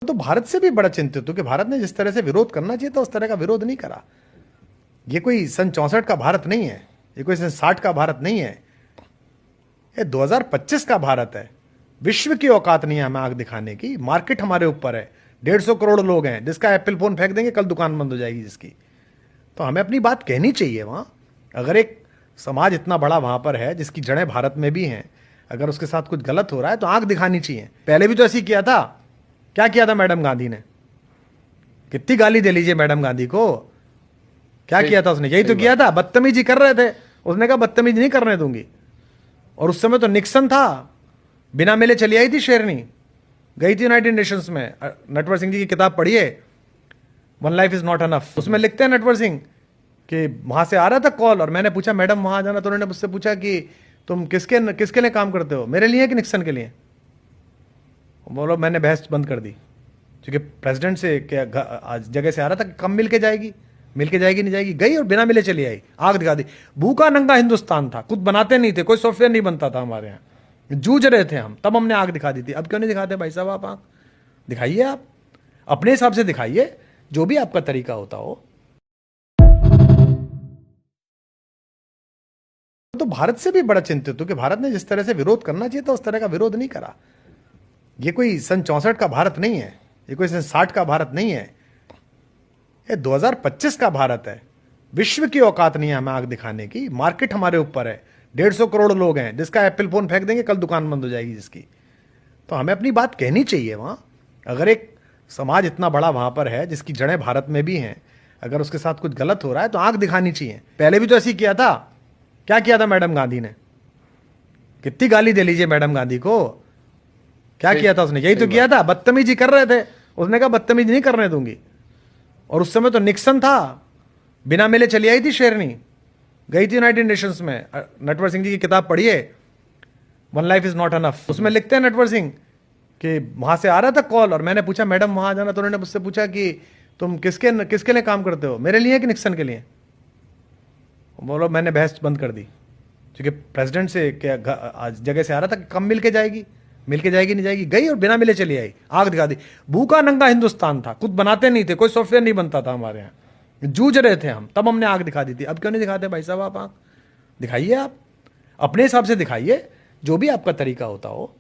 तो भारत से भी बड़ा चिंतित हूं कि भारत ने जिस तरह से विरोध करना चाहिए था उस तरह का विरोध नहीं करा। ये कोई सन 64 का भारत नहीं है, ये कोई सन 60 का भारत नहीं है, ये 2025 का भारत है। विश्व की औकात नहीं है हमें आग दिखाने की। मार्केट हमारे ऊपर है, 150 करोड़ लोग हैं, जिसका एप्पल फोन फेंक देंगे कल दुकान बंद हो जाएगी जिसकी। तो हमें अपनी बात कहनी चाहिए वहां। अगर एक समाज इतना बड़ा वहां पर है जिसकी जड़ें भारत में भी हैं, अगर उसके साथ कुछ गलत हो रहा है तो आंख दिखानी चाहिए। पहले भी तो ऐसे ही किया था। क्या किया था मैडम गांधी ने? कितनी गाली दे लीजिए मैडम गांधी को। क्या किया था उसने? यही तो किया था, बदतमीजी कर रहे थे। उसने कहा बदतमीजी नहीं करने दूंगी। और उस समय तो निक्सन था, बिना मिले चली आई थी शेरनी, गई थी यूनाइटेड नेशंस में। नटवर सिंह जी की किताब पढ़िए, one life is not enough. उसमें लिखते हैं नटवर सिंह कि वहां से आ रहा था कॉल और मैंने पूछा मैडम वहां जाना, तो उन्होंने मुझसे पूछा कि तुम किसके किसके लिए काम करते हो, मेरे लिए कि निक्सन के लिए? बोलो मैंने बहस बंद कर दी, क्योंकि प्रेसिडेंट से क्या आज जगह से आ रहा था कि कम मिल के जाएगी, नहीं जाएगी। गई और बिना मिले चली आई, आग दिखा दी। भूखा नंगा हिंदुस्तान था, खुद बनाते नहीं थे, कोई सॉफ्टवेयर नहीं बनता था हमारे यहाँ, जूझ रहे थे हम, तब हमने आग दिखा दी थी। अब क्यों नहीं दिखाते भाई साहब? आप आग दिखाइए, आप अपने हिसाब से दिखाइए, जो भी आपका तरीका होता हो। तो भारत से भी बड़ा चिंतित हूं कि भारत ने जिस तरह से विरोध करना चाहिए था उस तरह का विरोध नहीं करा। ये कोई सन 64 का भारत नहीं है, ये कोई सन 60 का भारत नहीं है, ये 2025 का भारत है। विश्व की औकात नहीं है हमें आग दिखाने की। मार्केट हमारे ऊपर है, 150 करोड़ लोग हैं, जिसका एप्पल फोन फेंक देंगे कल दुकान बंद हो जाएगी जिसकी। तो हमें अपनी बात कहनी चाहिए वहां। अगर एक समाज इतना बड़ा वहां पर है जिसकी जड़ें भारत में भी हैं, अगर उसके साथ कुछ गलत हो रहा है तो आंख दिखानी चाहिए। पहले भी तो ऐसे ही किया था। क्या किया था मैडम गांधी ने? कितनी गाली दे लीजिए मैडम गांधी को। क्या किया था उसने? यही तो किया था, बदतमीजी कर रहे थे। उसने कहा बदतमीजी नहीं करने दूंगी। और उस समय तो निक्सन था, बिना मिले चली आई थी शेरनी, गई थी यूनाइटेड नेशंस में। नटवर सिंह जी की किताब पढ़िए, one life is not enough. उसमें लिखते हैं नटवर सिंह कि वहां से आ रहा था कॉल और मैंने पूछा मैडम वहां जाना, तो उन्होंने मुझसे पूछा कि तुम किसके लिए काम करते हो, मेरे लिए कि निक्सन के लिए? बोलो मैंने बहस बंद कर दी, क्योंकि प्रेसिडेंट से क्या आज जगह से आ रहा था कि कम मिल के जाएगी, नहीं जाएगी। गई और बिना मिले चली आई, आग दिखा दी। भूखा नंगा हिंदुस्तान था, खुद बनाते नहीं थे, कोई सॉफ्टवेयर नहीं बनता था हमारे यहाँ, जूझ रहे थे हम, तब हमने आग दिखा दी थी। अब क्यों नहीं दिखाते भाई साहब? आप आग दिखाइए, आप अपने हिसाब से दिखाइए, जो भी आपका तरीका होता हो।